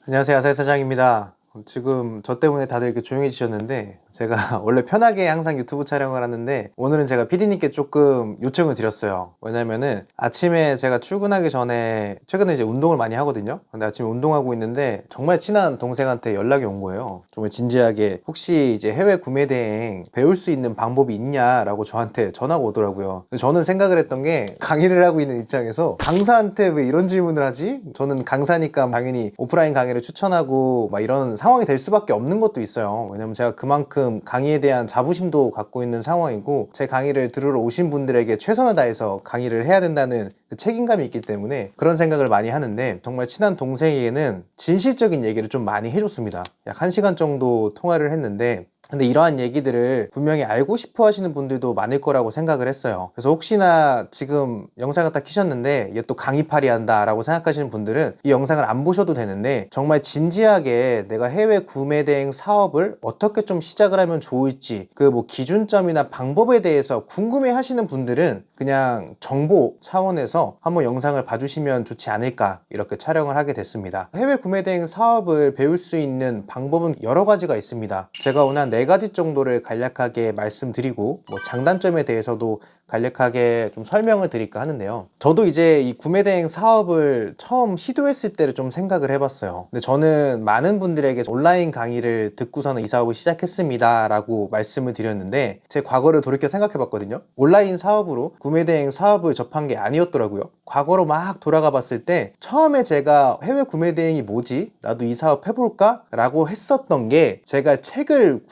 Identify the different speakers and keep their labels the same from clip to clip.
Speaker 1: 안녕하세요, 아사히사장입니다. 지금 저 때문에 다들 이렇게 조용해지셨는데 제가 원래 편하게 항상 유튜브 촬영을 하는데 오늘은 제가 PD님께 조금 요청을 드렸어요. 왜냐면은 아침에 제가 출근하기 전에 최근에 이제 운동을 많이 하거든요. 근데 아침에 운동하고 있는데 정말 친한 동생한테 연락이 온 거예요. 정말 진지하게 혹시 이제 해외 구매 대행 배울 수 있는 방법이 있냐라고 저한테 전화가 오더라고요. 저는 생각을 했던 게 강의를 하고 있는 입장에서 강사한테 왜 이런 질문을 하지? 저는 강사니까 당연히 오프라인 강의를 추천하고 막 이런 상황이 될 수밖에 없는 것도 있어요. 왜냐면 제가 그만큼 강의에 대한 자부심도 갖고 있는 상황이고 제 강의를 들으러 오신 분들에게 최선을 다해서 강의를 해야 된다는 그 책임감이 있기 때문에 그런 생각을 많이 하는데 정말 친한 동생에게는 진실적인 얘기를 좀 많이 해줬습니다. 약 1시간 정도 통화를 했는데 근데 이러한 얘기들을 분명히 알고 싶어 하시는 분들도 많을 거라고 생각을 했어요. 그래서 혹시나 지금 영상을 딱 키셨는데 얘 또 강의팔이 한다 라고 생각하시는 분들은 이 영상을 안 보셔도 되는데 정말 진지하게 내가 해외 구매 대행 사업을 어떻게 좀 시작을 하면 좋을지 그 뭐 기준점이나 방법에 대해서 궁금해 하시는 분들은 그냥 정보 차원에서 한번 영상을 봐주시면 좋지 않을까 이렇게 촬영을 하게 됐습니다. 해외 구매 대행 사업을 배울 수 있는 방법은 여러 가지가 있습니다. 제가 오늘 한 4가지 정도를 간략하게 말씀드리고 뭐 장단점에 대해서도 간략하게 좀 설명을 드릴까 하는데요. 저도 이제 이 구매 대행 사업을 처음 시도했을 때를 좀 생각을 해봤어요. 근데 저는 많은 분들에게 온라인 강의를 듣고서는 이 사업을 시작했습니다 라고 말씀을 드렸는데 제 과거를 돌이켜 생각해봤거든요. 온라인 사업으로 구매 대행 사업을 접한 게 아니었더라고요. 과거로 막 돌아가 봤을 때 처음에 제가 해외 구매 대행이 뭐지? 나도 이 사업 해볼까? 라고 했었던 게 제가 책을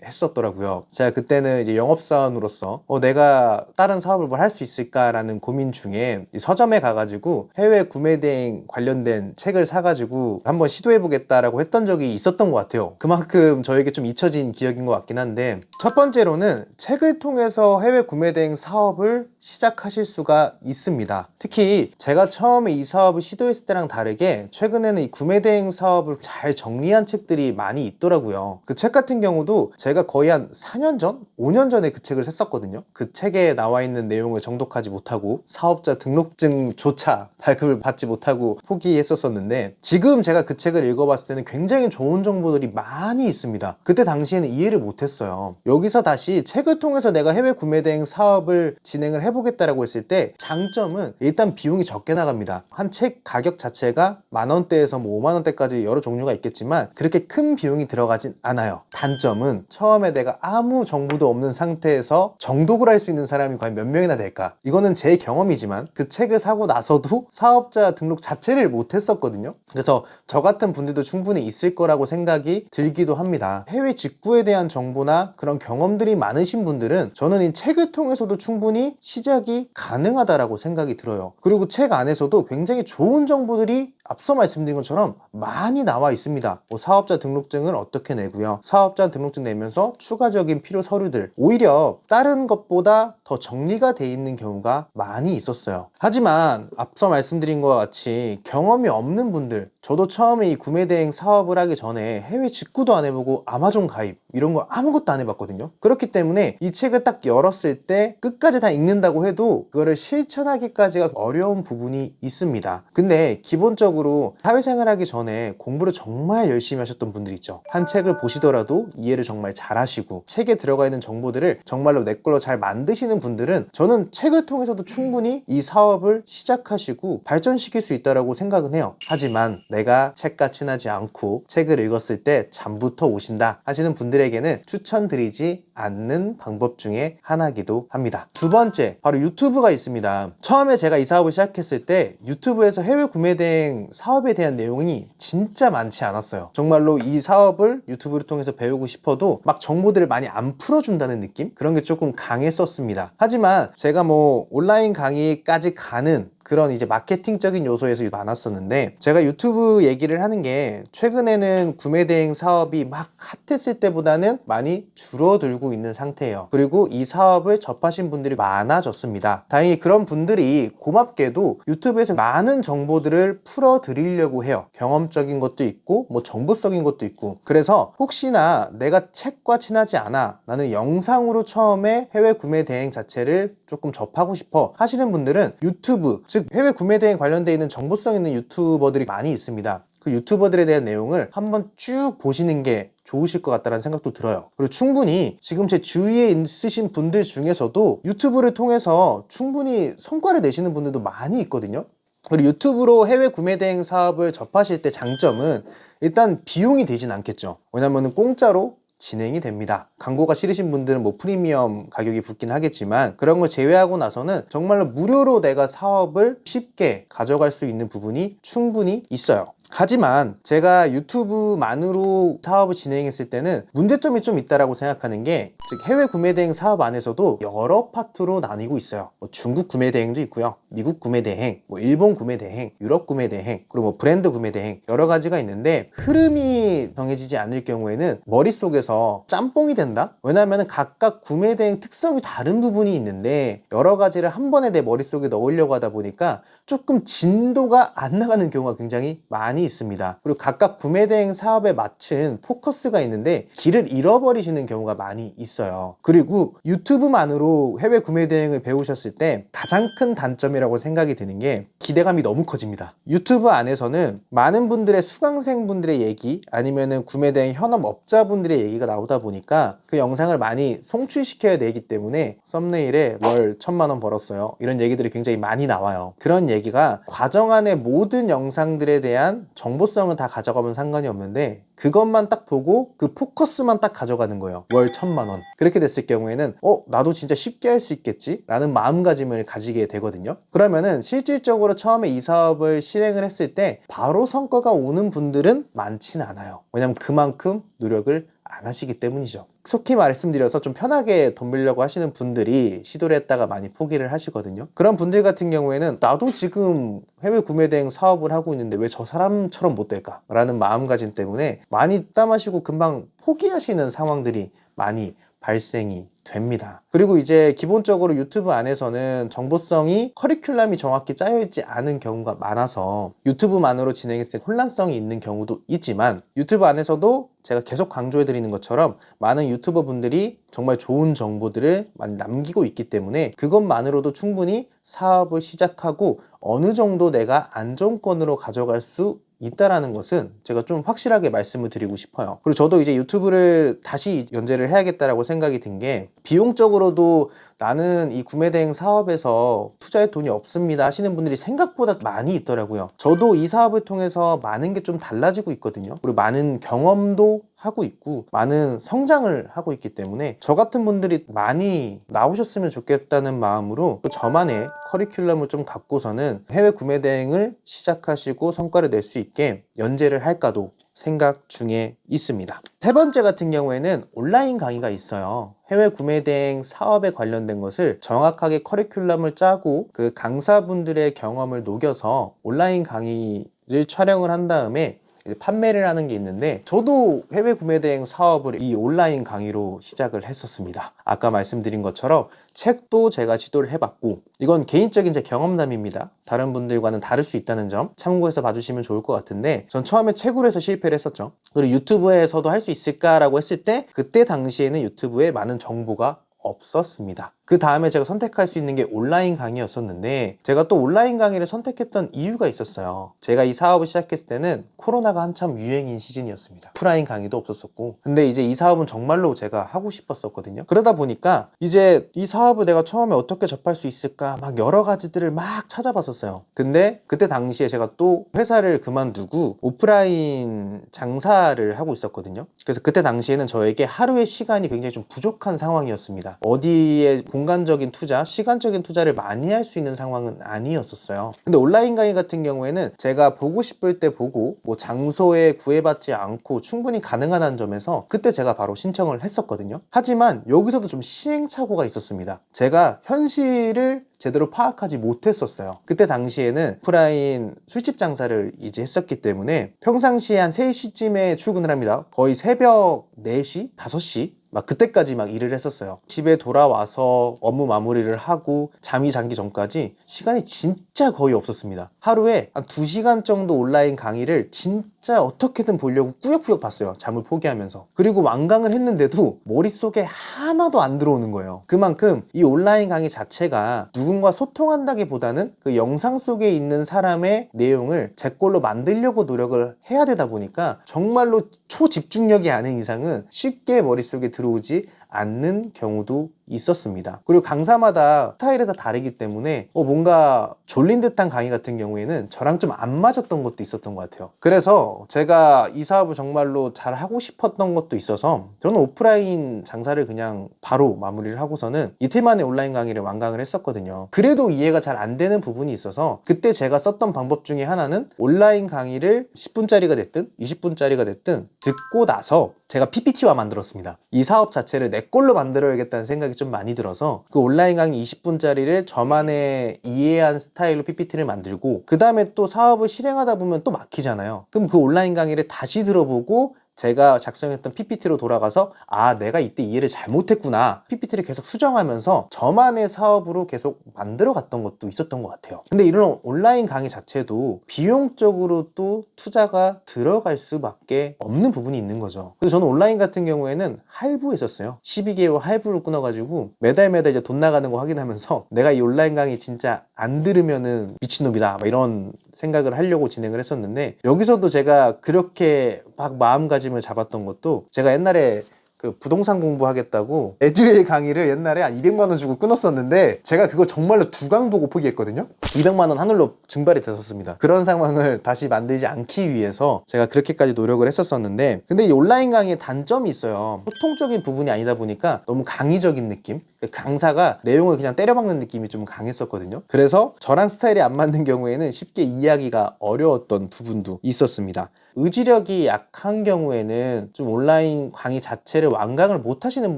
Speaker 1: 구매했었더라고요. 제가 그때는 이제 영업사원으로서 내가 다른 사업을 뭘 할 수 있을까라는 고민 중에 서점에 가가지고 해외 구매 대행 관련된 책을 사가지고 한번 시도해보겠다라고 했던 적이 있었던 것 같아요. 그만큼 저에게 좀 잊혀진 기억인 것 같긴 한데 첫 번째로는 책을 통해서 해외 구매 대행 사업을 시작하실 수가 있습니다. 특히 제가 처음에 이 사업을 시도했을 때랑 다르게 최근에는 이 구매 대행 사업을 잘 정리한 책들이 많이 있더라고요. 그 책 같은 경우도 제가 거의 한 4년 전? 5년 전에 그 책을 샀었거든요. 그 책에 나와 있는 내용을 정독하지 못하고 사업자 등록증조차 발급을 받지 못하고 포기했었는데 지금 제가 그 책을 읽어봤을 때는 굉장히 좋은 정보들이 많이 있습니다. 그때 당시에는 이해를 못했어요. 여기서 다시 책을 통해서 내가 해외 구매 대행 사업을 진행을 해보겠다라고 했을 때 장점은 일단 비용이 적게 나갑니다. 한 책 가격 자체가 만원대에서 뭐 5만원대까지 여러 종류가 있겠지만 그렇게 큰 비용이 들어가진 않아요. 단점은 처음에 내가 아무 정보도 없는 상태에서 정독을 할 수 있는 사람이 과연 몇 명이나 될까? 이거는 제 경험이지만 그 책을 사고 나서도 사업자 등록 자체를 못했었거든요. 그래서 저 같은 분들도 충분히 있을 거라고 생각이 들기도 합니다. 해외 직구에 대한 정보나 그런 경험들이 많으신 분들은 저는 이 책을 통해서도 충분히 시작이 가능하다라고 생각이 들어요. 그리고 책 안에서도 굉장히 좋은 정보들이 앞서 말씀드린 것처럼 많이 나와 있습니다. 사업자 등록증을 어떻게 내고요. 사업자 등록증 내면서 추가적인 필요 서류들 오히려 다른 것보다 더 정리가 돼 있는 경우가 많이 있었어요. 하지만 앞서 말씀드린 것과 같이 경험이 없는 분들 저도 처음에 이 구매 대행 사업을 하기 전에 해외 직구도 안 해보고 아마존 가입 이런 거 아무것도 안 해봤거든요. 그렇기 때문에 이 책을 딱 열었을 때 끝까지 다 읽는다고 해도 그거를 실천하기까지가 어려운 부분이 있습니다. 근데 기본적으로 사회생활 하기 전에 공부를 정말 열심히 하셨던 분들 있죠. 한 책을 보시더라도 이해를 정말 잘 하시고 책에 들어가 있는 정보들을 정말로 내 걸로 잘 만드시는 분들은 저는 책을 통해서도 충분히 이 사업을 시작하시고 발전시킬 수 있다고 생각은 해요. 하지만 내가 책과 친하지 않고 책을 읽었을 때 잠부터 오신다 하시는 분들에게는 추천드리지 않는 방법 중에 하나이기도 합니다. 두 번째, 바로 유튜브가 있습니다. 처음에 제가 이 사업을 시작했을 때 유튜브에서 해외 구매 대행 사업에 대한 내용이 진짜 많지 않았어요. 정말로 이 사업을 유튜브를 통해서 배우고 싶어도 막 정보들을 많이 안 풀어준다는 느낌? 그런 게 조금 강했었습니다. 하지만 제가 뭐 온라인 강의까지 가는 그런 이제 마케팅적인 요소에서 많았었는데 제가 유튜브 얘기를 하는 게 최근에는 구매 대행 사업이 막 핫했을 때보다는 많이 줄어들고 있는 상태예요. 그리고 이 사업을 접하신 분들이 많아졌습니다. 다행히 그런 분들이 고맙게도 유튜브에서 많은 정보들을 풀어드리려고 해요. 경험적인 것도 있고 뭐 정보적인 것도 있고 그래서 혹시나 내가 책과 친하지 않아 나는 영상으로 처음에 해외 구매 대행 자체를 조금 접하고 싶어 하시는 분들은 유튜브 즉 해외 구매 대행 관련되어 있는 정보성 있는 유튜버들이 많이 있습니다. 그 유튜버들에 대한 내용을 한번 쭉 보시는 게 좋으실 것 같다는 생각도 들어요. 그리고 충분히 지금 제 주위에 있으신 분들 중에서도 유튜브를 통해서 충분히 성과를 내시는 분들도 많이 있거든요. 그리고 유튜브로 해외 구매 대행 사업을 접하실 때 장점은 일단 비용이 되진 않겠죠. 왜냐면 공짜로 진행이 됩니다. 광고가 싫으신 분들은 뭐 프리미엄 가격이 붙긴 하겠지만 그런 걸 제외하고 나서는 정말로 무료로 내가 사업을 쉽게 가져갈 수 있는 부분이 충분히 있어요. 하지만 제가 유튜브만으로 사업을 진행했을 때는 문제점이 좀 있다라고 생각하는 게, 즉 해외 구매 대행 사업 안에서도 여러 파트로 나뉘고 있어요. 뭐 중국 구매 대행도 있고요, 미국 구매 대행, 뭐 일본 구매 대행, 유럽 구매 대행, 그리고 뭐 브랜드 구매 대행, 여러 가지가 있는데 흐름이 정해지지 않을 경우에는 머릿속에서 짬뽕이 된다? 왜냐하면 각각 구매 대행 특성이 다른 부분이 있는데 여러 가지를 한 번에 내 머릿속에 넣으려고 하다 보니까 조금 진도가 안 나가는 경우가 굉장히 많이 있습니다. 그리고 각각 구매 대행 사업에 맞춘 포커스가 있는데 길을 잃어버리시는 경우가 많이 있어요. 그리고 유튜브만으로 해외 구매 대행을 배우셨을 때 가장 큰 단점이라고 생각이 드는 게 기대감이 너무 커집니다. 유튜브 안에서는 많은 분들의 수강생 분들의 얘기 아니면은 구매 대행 현업업자분들의 얘기가 나오다 보니까 그 영상을 많이 송출시켜야 되기 때문에 썸네일에 월 1,000만 원 벌었어요, 이런 얘기들이 굉장히 많이 나와요. 그런 얘기가 과정 안의 모든 영상들에 대한 정보성은 다 가져가면 상관이 없는데 그것만 딱 보고 그 포커스만 딱 가져가는 거예요. 월 1,000만 원. 그렇게 됐을 경우에는 나도 진짜 쉽게 할 수 있겠지? 라는 마음가짐을 가지게 되거든요. 그러면은 실질적으로 처음에 이 사업을 실행을 했을 때 바로 성과가 오는 분들은 많지는 않아요. 왜냐면 그만큼 노력을 안 하시기 때문이죠. 속히 말씀드려서 좀 편하게 돈 벌려고 하시는 분들이 시도를 했다가 많이 포기를 하시거든요. 그런 분들 같은 경우에는 나도 지금 해외 구매 대행 사업을 하고 있는데 왜 저 사람처럼 못 될까? 라는 마음가짐 때문에 많이 땀마시고 금방 포기하시는 상황들이 많이 발생이 됩니다. 그리고 이제 기본적으로 유튜브 안에서는 정보성이 커리큘럼이 정확히 짜여있지 않은 경우가 많아서 유튜브만으로 진행했을 때 혼란성이 있는 경우도 있지만, 유튜브 안에서도 제가 계속 강조해 드리는 것처럼 많은 유튜버 분들이 정말 좋은 정보들을 많이 남기고 있기 때문에 그것만으로도 충분히 사업을 시작하고 어느 정도 내가 안정권으로 가져갈 수 있다라는 것은 제가 좀 확실하게 말씀을 드리고 싶어요. 그리고 저도 이제 유튜브를 다시 연재를 해야겠다라고 생각이 든 게, 비용적으로도 나는 이 구매 대행 사업에서 투자할 돈이 없습니다 하시는 분들이 생각보다 많이 있더라고요. 저도 이 사업을 통해서 많은 게 좀 달라지고 있거든요. 그리고 많은 경험도 하고 있고 많은 성장을 하고 있기 때문에 저 같은 분들이 많이 나오셨으면 좋겠다는 마음으로 저만의 커리큘럼을 좀 갖고서는 해외 구매 대행을 시작하시고 성과를 낼 수 있게 연재를 할까도 생각 중에 있습니다. 세 번째 같은 경우에는 온라인 강의가 있어요. 해외 구매 대행 사업에 관련된 것을 정확하게 커리큘럼을 짜고 그 강사분들의 경험을 녹여서 온라인 강의를 촬영을 한 다음에 판매를 하는 게 있는데, 저도 해외 구매 대행 사업을 이 온라인 강의로 시작을 했었습니다. 아까 말씀드린 것처럼 책도 제가 시도를 해봤고, 이건 개인적인 제 경험담입니다. 다른 분들과는 다를 수 있다는 점 참고해서 봐주시면 좋을 것 같은데, 전 처음에 책으로 해서 실패를 했었죠. 그리고 유튜브에서도 할 수 있을까라고 했을 때 그때 당시에는 유튜브에 많은 정보가 없었습니다. 그 다음에 제가 선택할 수 있는 게 온라인 강의였었는데, 제가 또 온라인 강의를 선택했던 이유가 있었어요. 제가 이 사업을 시작했을 때는 코로나가 한참 유행인 시즌이었습니다. 오프라인 강의도 없었었고, 근데 이제 이 사업은 정말로 제가 하고 싶었었거든요. 그러다 보니까 이제 이 사업을 내가 처음에 어떻게 접할 수 있을까 막 여러 가지들을 막 찾아봤었어요. 근데 그때 당시에 제가 또 회사를 그만두고 오프라인 장사를 하고 있었거든요. 그래서 그때 당시에는 저에게 하루의 시간이 굉장히 좀 부족한 상황이었습니다. 어디에 공간적인 투자, 시간적인 투자를 많이 할 수 있는 상황은 아니었었어요. 근데 온라인 강의 같은 경우에는 제가 보고 싶을 때 보고 뭐 장소에 구애받지 않고 충분히 가능하다는 점에서 그때 제가 바로 신청을 했었거든요. 하지만 여기서도 좀 시행착오가 있었습니다. 제가 현실을 제대로 파악하지 못했었어요. 그때 당시에는 오프라인 술집 장사를 이제 했었기 때문에 평상시에 한 3시쯤에 출근을 합니다. 거의 새벽 4시, 5시 막 그때까지 막 일을 했었어요. 집에 돌아와서 업무 마무리를 하고 잠이 잠기 전까지 시간이 진짜 거의 없었습니다. 하루에 한 2시간 정도 온라인 강의를 진짜 어떻게든 보려고 꾸역꾸역 봤어요. 잠을 포기하면서. 그리고 완강을 했는데도 머릿속에 하나도 안 들어오는 거예요. 그만큼 이 온라인 강의 자체가 누군가 소통한다기보다는 그 영상 속에 있는 사람의 내용을 제 걸로 만들려고 노력을 해야 되다 보니까 정말로 초집중력이 아닌 이상은 쉽게 머릿속에 들어오지 않는 경우도 있었습니다. 그리고 강사마다 스타일이 다 다르기 때문에 뭔가 졸린 듯한 강의 같은 경우에는 저랑 좀 안 맞았던 것도 있었던 것 같아요. 그래서 제가 이 사업을 정말로 잘 하고 싶었던 것도 있어서 저는 오프라인 장사를 그냥 바로 마무리를 하고서는 이틀 만에 온라인 강의를 완강을 했었거든요. 그래도 이해가 잘 안 되는 부분이 있어서 그때 제가 썼던 방법 중에 하나는 온라인 강의를 10분짜리가 됐든 20분짜리가 됐든 듣고 나서 제가 PPT화 만들었습니다. 이 사업 자체를 내 걸로 만들어야겠다는 생각이 좀 많이 들어서 그 온라인 강의 20분짜리를 저만의 이해한 스타일로 PPT를 만들고 그 다음에 또 사업을 실행하다 보면 또 막히잖아요. 그럼 그 온라인 강의를 다시 들어보고 제가 작성했던 PPT로 돌아가서 내가 이때 이해를 잘못했구나, PPT를 계속 수정하면서 저만의 사업으로 계속 만들어 갔던 것도 있었던 것 같아요. 근데 이런 온라인 강의 자체도 비용적으로 또 투자가 들어갈 수밖에 없는 부분이 있는 거죠. 그래서 저는 온라인 같은 경우에는 할부했었어요. 12개월 할부를 끊어가지고 매달 이제 돈 나가는 거 확인하면서 내가 이 온라인 강의 진짜 안 들으면은 미친놈이다 이런 생각을 하려고 진행을 했었는데, 여기서도 제가 그렇게 막 마음가짐을 잡았던 것도 제가 옛날에 그 부동산 공부하겠다고 에듀윌 강의를 옛날에 한 200만 원 주고 끊었었는데 제가 그거 정말로 두 강 보고 포기했거든요. 200만 원 하늘로 증발이 됐었습니다. 그런 상황을 다시 만들지 않기 위해서 제가 그렇게까지 노력을 했었었는데, 근데 이 온라인 강의의 단점이 있어요. 소통적인 부분이 아니다 보니까 너무 강의적인 느낌, 강사가 내용을 그냥 때려박는 느낌이 좀 강했었거든요. 그래서 저랑 스타일이 안 맞는 경우에는 쉽게 이해하기가 어려웠던 부분도 있었습니다. 의지력이 약한 경우에는 좀 온라인 강의 자체를 완강을 못 하시는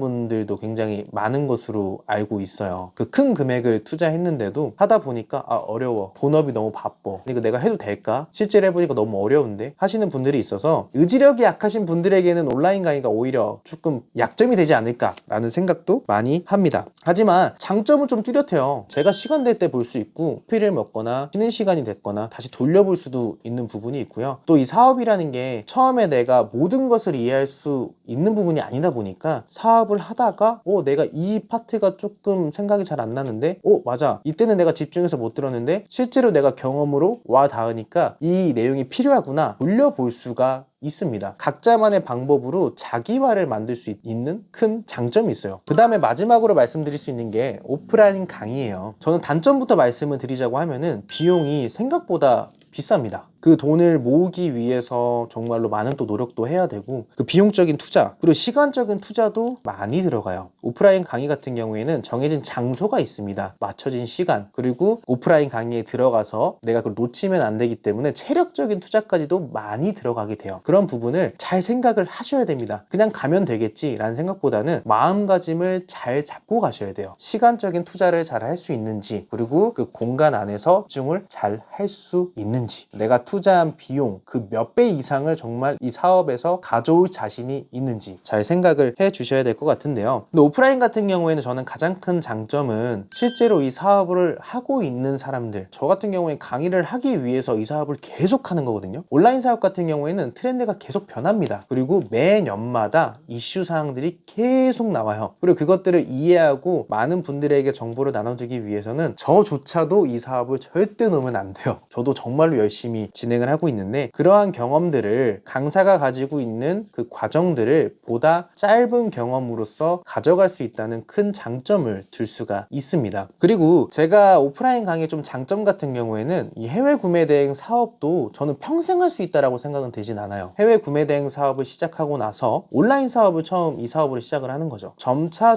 Speaker 1: 분들도 굉장히 많은 것으로 알고 있어요. 그 큰 금액을 투자했는데도 하다 보니까 어려워, 본업이 너무 바빠, 이거 내가 해도 될까? 실제로 해보니까 너무 어려운데 하시는 분들이 있어서 의지력이 약하신 분들에게는 온라인 강의가 오히려 조금 약점이 되지 않을까 라는 생각도 많이 합니다. 하지만 장점은 좀 뚜렷해요. 제가 시간 될 때 볼 수 있고, 피를 먹거나 쉬는 시간이 됐거나 다시 돌려볼 수도 있는 부분이 있고요. 또 이 사업이라는 게 처음에 내가 모든 것을 이해할 수 있는 부분이 아니다 보니까 사업을 하다가 내가 이 파트가 조금 생각이 잘 안 나는데 맞아, 이때는 내가 집중해서 못 들었는데 실제로 내가 경험으로 와 닿으니까 이 내용이 필요하구나 돌려볼 수가 있습니다. 각자만의 방법으로 자기화를 만들 수 있는 큰 장점이 있어요. 그 다음에 마지막으로 말씀드릴 수 있는 게 오프라인 강의예요. 저는 단점부터 말씀을 드리자고 하면은 비용이 생각보다 비쌉니다. 그 돈을 모으기 위해서 정말로 많은 또 노력도 해야 되고, 그 비용적인 투자 그리고 시간적인 투자도 많이 들어가요. 오프라인 강의 같은 경우에는 정해진 장소가 있습니다. 맞춰진 시간, 그리고 오프라인 강의에 들어가서 내가 그걸 놓치면 안 되기 때문에 체력적인 투자까지도 많이 들어가게 돼요. 그런 부분을 잘 생각을 하셔야 됩니다. 그냥 가면 되겠지 라는 생각보다는 마음가짐을 잘 잡고 가셔야 돼요. 시간적인 투자를 잘 할 수 있는지, 그리고 그 공간 안에서 집중을 잘 할 수 있는지, 내가 투자한 비용 그 몇 배 이상을 정말 이 사업에서 가져올 자신이 있는지 잘 생각을 해 주셔야 될 것 같은데요. 근데 오프라인 같은 경우에는 저는 가장 큰 장점은 실제로 이 사업을 하고 있는 사람들, 저 같은 경우에 강의를 하기 위해서 이 사업을 계속 하는 거거든요. 온라인 사업 같은 경우에는 트렌드가 계속 변합니다. 그리고 매년마다 이슈 사항들이 계속 나와요. 그리고 그것들을 이해하고 많은 분들에게 정보를 나눠주기 위해서는 저조차도 이 사업을 절대 놓으면 안 돼요. 저도 정말로 열심히 진행을 하고 있는데, 그러한 경험들을 강사가 가지고 있는 그 과정들을 보다 짧은 경험으로서 가져갈 수 있다는 큰 장점을 들 수가 있습니다. 그리고 제가 오프라인 강의 좀 장점 같은 경우에는 이 해외 구매 대행 사업도 저는 평생 할 수 있다라고 생각은 되진 않아요. 해외 구매 대행 사업을 시작하고 나서 온라인 사업을 처음 이 사업으로 시작을 하는 거죠. 점차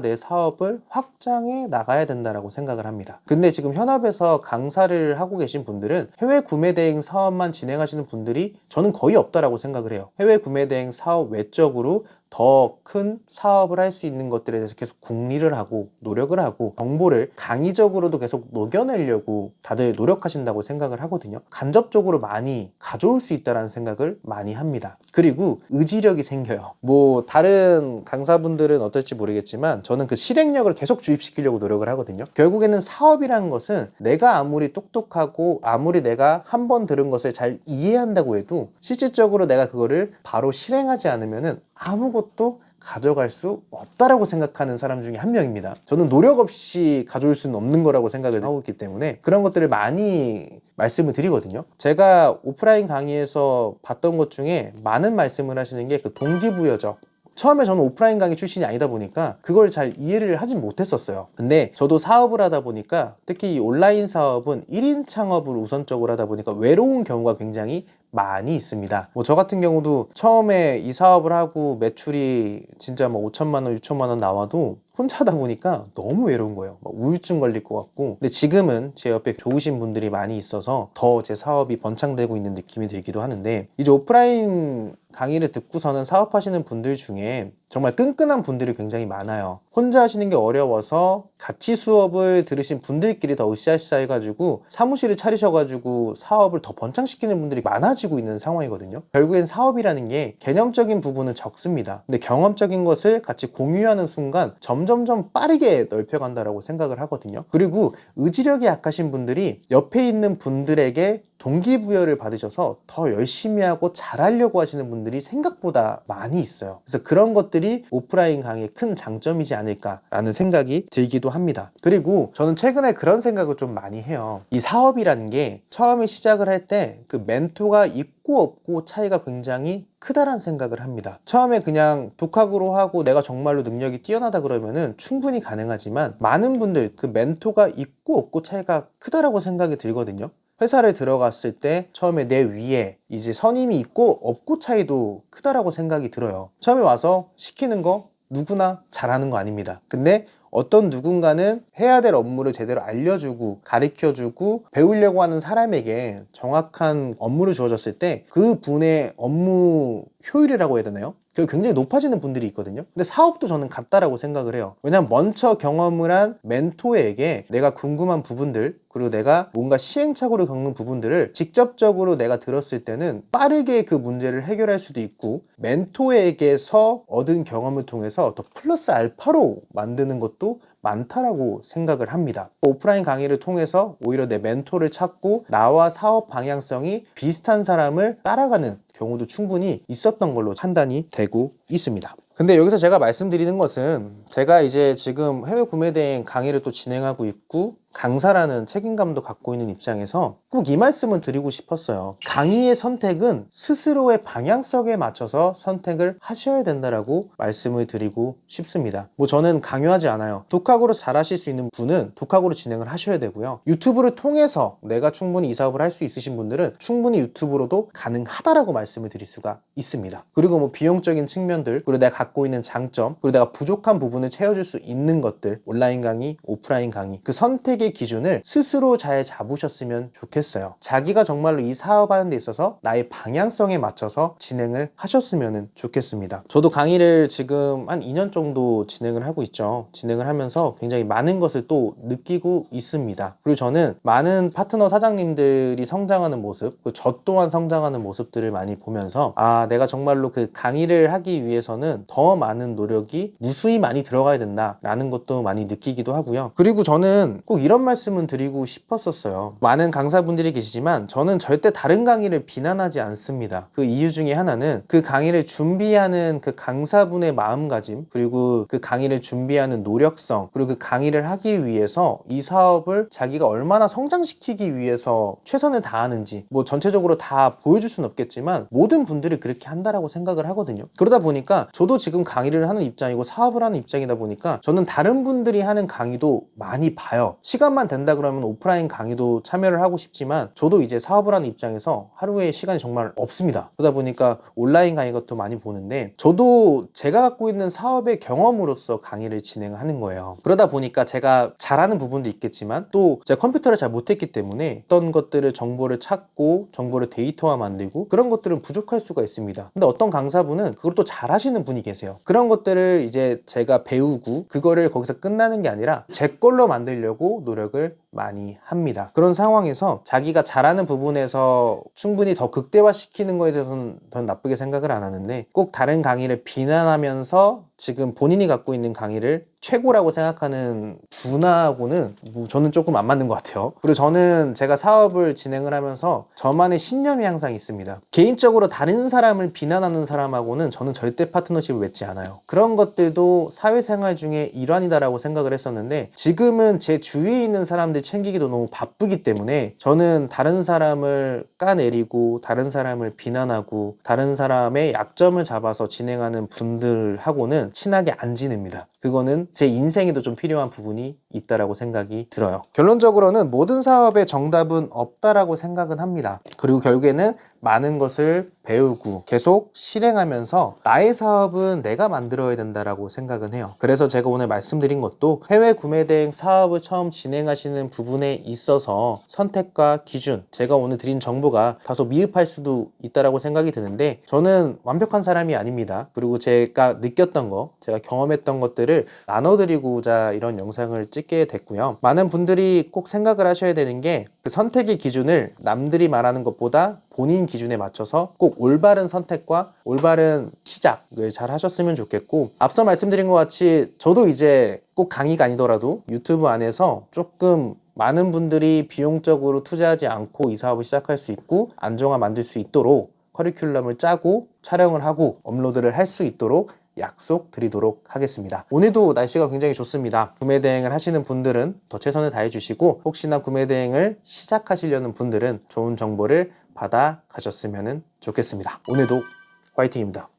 Speaker 1: 내 사업을 확장해 나가야 된다라고 생각을 합니다. 근데 지금 현업에서 강사를 하고 계신 분들은 해외 구매 대행 사업만 진행하시는 분들이 저는 거의 없다라고 생각을 해요. 해외 구매 대행 사업 외적으로 더 큰 사업을 할 수 있는 것들에 대해서 계속 궁리를 하고 노력을 하고 정보를 강의적으로도 계속 녹여내려고 다들 노력하신다고 생각을 하거든요. 간접적으로 많이 가져올 수 있다는 생각을 많이 합니다. 그리고 의지력이 생겨요. 뭐 다른 강사분들은 어떨지 모르겠지만 저는 그 실행력을 계속 주입시키려고 노력을 하거든요. 결국에는 사업이라는 것은 내가 아무리 똑똑하고 아무리 내가 한 번 들은 것을 잘 이해한다고 해도 실질적으로 내가 그거를 바로 실행하지 않으면은 아무것도 가져갈 수 없다라고 생각하는 사람 중에 한 명입니다. 저는 노력 없이 가져올 수는 없는 거라고 생각을 하고 있기 때문에 그런 것들을 많이 말씀을 드리거든요. 제가 오프라인 강의에서 봤던 것 중에 많은 말씀을 하시는 게 그 동기부여죠. 처음에 저는 오프라인 강의 출신이 아니다 보니까 그걸 잘 이해를 하진 못했었어요. 근데 저도 사업을 하다 보니까 특히 이 온라인 사업은 1인 창업을 우선적으로 하다 보니까 외로운 경우가 굉장히 많이 있습니다. 뭐 저 같은 경우도 처음에 이 사업을 하고 매출이 진짜 뭐 5천만 원, 6천만 원 나와도 혼자 하다 보니까 너무 외로운 거예요. 막 우울증 걸릴 것 같고. 근데 지금은 제 옆에 좋으신 분들이 많이 있어서 더 제 사업이 번창되고 있는 느낌이 들기도 하는데, 이제 오프라인 강의를 듣고서는 사업하시는 분들 중에 정말 끈끈한 분들이 굉장히 많아요. 혼자 하시는 게 어려워서 같이 수업을 들으신 분들끼리 더 으쌰으쌰 해가지고 사무실을 차리셔가지고 사업을 더 번창시키는 분들이 많아지고 있는 상황이거든요. 결국엔 사업이라는 게 개념적인 부분은 적습니다. 근데 경험적인 것을 같이 공유하는 순간 점점점 빠르게 넓혀간다라고 생각을 하거든요. 그리고 의지력이 약하신 분들이 옆에 있는 분들에게 동기부여를 받으셔서 더 열심히 하고 잘하려고 하시는 분들이 생각보다 많이 있어요. 그래서 그런 것들이 오프라인 강의의 큰 장점이지 않을까라는 생각이 들기도 합니다. 그리고 저는 최근에 그런 생각을 좀 많이 해요. 이 사업이라는 게 처음에 시작을 할 때 그 멘토가 있고 없고 차이가 굉장히 크다란 생각을 합니다. 처음에 그냥 독학으로 하고 내가 정말로 능력이 뛰어나다 그러면은 충분히 가능하지만 많은 분들 그 멘토가 있고 없고 차이가 크다라고 생각이 들거든요. 회사를 들어갔을 때 처음에 내 위에 이제 선임이 있고 없고 차이도 크다라고 생각이 들어요. 처음에 와서 시키는 거 누구나 잘하는 거 아닙니다. 근데 어떤 누군가는 해야 될 업무를 제대로 알려주고 가르쳐주고 배우려고 하는 사람에게 정확한 업무를 주어졌을 때 그 분의 업무 효율이라고 해야 되나요? 그게 굉장히 높아지는 분들이 있거든요. 근데 사업도 저는 같다라고 생각을 해요. 왜냐면 먼저 경험을 한 멘토에게 내가 궁금한 부분들, 그리고 내가 뭔가 시행착오를 겪는 부분들을 직접적으로 내가 들었을 때는 빠르게 그 문제를 해결할 수도 있고, 멘토에게서 얻은 경험을 통해서 더 플러스 알파로 만드는 것도 많다라고 생각을 합니다. 오프라인 강의를 통해서 오히려 내 멘토를 찾고 나와 사업 방향성이 비슷한 사람을 따라가는 경우도 충분히 있었던 걸로 판단이 되고 있습니다. 근데 여기서 제가 말씀드리는 것은 제가 이제 지금 해외 구매 대행 강의를 또 진행하고 있고 강사라는 책임감도 갖고 있는 입장에서 꼭 이 말씀을 드리고 싶었어요. 강의의 선택은 스스로의 방향성에 맞춰서 선택을 하셔야 된다라고 말씀을 드리고 싶습니다. 뭐 저는 강요하지 않아요. 독학으로 잘하실 수 있는 분은 독학으로 진행을 하셔야 되고요. 유튜브를 통해서 내가 충분히 이 사업을 할 수 있으신 분들은 충분히 유튜브로도 가능하다라고 말씀을 드릴 수가 있습니다. 그리고 뭐 비용적인 측면들, 그리고 내가 갖고 있는 장점, 그리고 내가 부족한 부분을 채워줄 수 있는 것들, 온라인 강의, 오프라인 강의, 그 선택의 기준을 스스로 잘 잡으셨으면 좋겠어요. 자기가 정말로 이 사업하는 데 있어서 나의 방향성에 맞춰서 진행을 하셨으면 좋겠습니다. 저도 강의를 지금 한 2년 정도 진행을 하고 있죠. 진행을 하면서 굉장히 많은 것을 또 느끼고 있습니다. 그리고 저는 많은 파트너 사장님들이 성장하는 모습, 저 또한 성장하는 모습들을 많이 보면서 내가 정말로 그 강의를 하기 위해서는 더 많은 노력이 무수히 많이 들어가야 된다라는 것도 많이 느끼기도 하고요. 그리고 저는 꼭 이런 말씀은 드리고 싶었었어요. 많은 강사분들이 계시지만 저는 절대 다른 강의를 비난하지 않습니다. 그 이유 중에 하나는 그 강의를 준비하는 그 강사분의 마음가짐, 그리고 그 강의를 준비하는 노력성, 그리고 그 강의를 하기 위해서 이 사업을 자기가 얼마나 성장시키기 위해서 최선을 다하는지, 뭐 전체적으로 다 보여줄 수는 없겠지만 모든 분들이 그렇게 한다라고 생각을 하거든요. 그러다 보니까 저도 지금 강의를 하는 입장이고 사업을 하는 입장이다 보니까 저는 다른 분들이 하는 강의도 많이 봐요. 시간만 된다 그러면 오프라인 강의도 참여를 하고 싶지만 저도 이제 사업을 하는 입장에서 하루에 시간이 정말 없습니다. 그러다 보니까 온라인 강의 같은 많이 보는데 저도 제가 갖고 있는 사업의 경험으로서 강의를 진행하는 거예요. 그러다 보니까 제가 잘하는 부분도 있겠지만 또 제가 컴퓨터를 잘 못했기 때문에 어떤 것들을 정보를 찾고 정보를 데이터화 만들고 그런 것들은 부족할 수가 있습니다. 근데 어떤 강사분은 그걸 또 잘하시는 분이 계세요. 그런 것들을 이제 제가 배우고 그거를 거기서 끝나는 게 아니라 제 걸로 만들려고 노력을 많이 합니다. 그런 상황에서 자기가 잘하는 부분에서 충분히 더 극대화시키는 거에 대해서는 더 나쁘게 생각을 안 하는데 꼭 다른 강의를 비난하면서 지금 본인이 갖고 있는 강의를 최고라고 생각하는 분하고는 저는 조금 안 맞는 것 같아요. 그리고 저는 제가 사업을 진행을 하면서 저만의 신념이 항상 있습니다. 개인적으로 다른 사람을 비난하는 사람하고는 저는 절대 파트너십을 맺지 않아요. 그런 것들도 사회생활 중에 일환이다라고 생각을 했었는데 지금은 제 주위에 있는 사람들 챙기기도 너무 바쁘기 때문에 저는 다른 사람을 까내리고 다른 사람을 비난하고 다른 사람의 약점을 잡아서 진행하는 분들하고는 친하게 안 지냅니다. 그거는 제 인생에도 좀 필요한 부분이 있다라고 생각이 들어요. 결론적으로는 모든 사업에 정답은 없다라고 생각은 합니다. 그리고 결국에는 많은 것을 배우고 계속 실행하면서 나의 사업은 내가 만들어야 된다라고 생각은 해요. 그래서 제가 오늘 말씀드린 것도 해외 구매 대행 사업을 처음 진행하시는 부분에 있어서 선택과 기준, 제가 오늘 드린 정보가 다소 미흡할 수도 있다라고 생각이 드는데 저는 완벽한 사람이 아닙니다. 그리고 제가 느꼈던 거, 제가 경험했던 것들을 나눠드리고자 이런 영상을 찍게 됐고요. 많은 분들이 꼭 생각을 하셔야 되는 게 그 선택의 기준을 남들이 말하는 것보다 본인 기준에 맞춰서 꼭 올바른 선택과 올바른 시작을 잘 하셨으면 좋겠고, 앞서 말씀드린 것 같이 저도 이제 꼭 강의가 아니더라도 유튜브 안에서 조금 많은 분들이 비용적으로 투자하지 않고 이 사업을 시작할 수 있고 안정화 만들 수 있도록 커리큘럼을 짜고 촬영을 하고 업로드를 할 수 있도록 약속드리도록 하겠습니다. 오늘도 날씨가 굉장히 좋습니다. 구매 대행을 하시는 분들은 더 최선을 다해 주시고 혹시나 구매 대행을 시작하시려는 분들은 좋은 정보를 받아 가셨으면 좋겠습니다. 오늘도 화이팅입니다.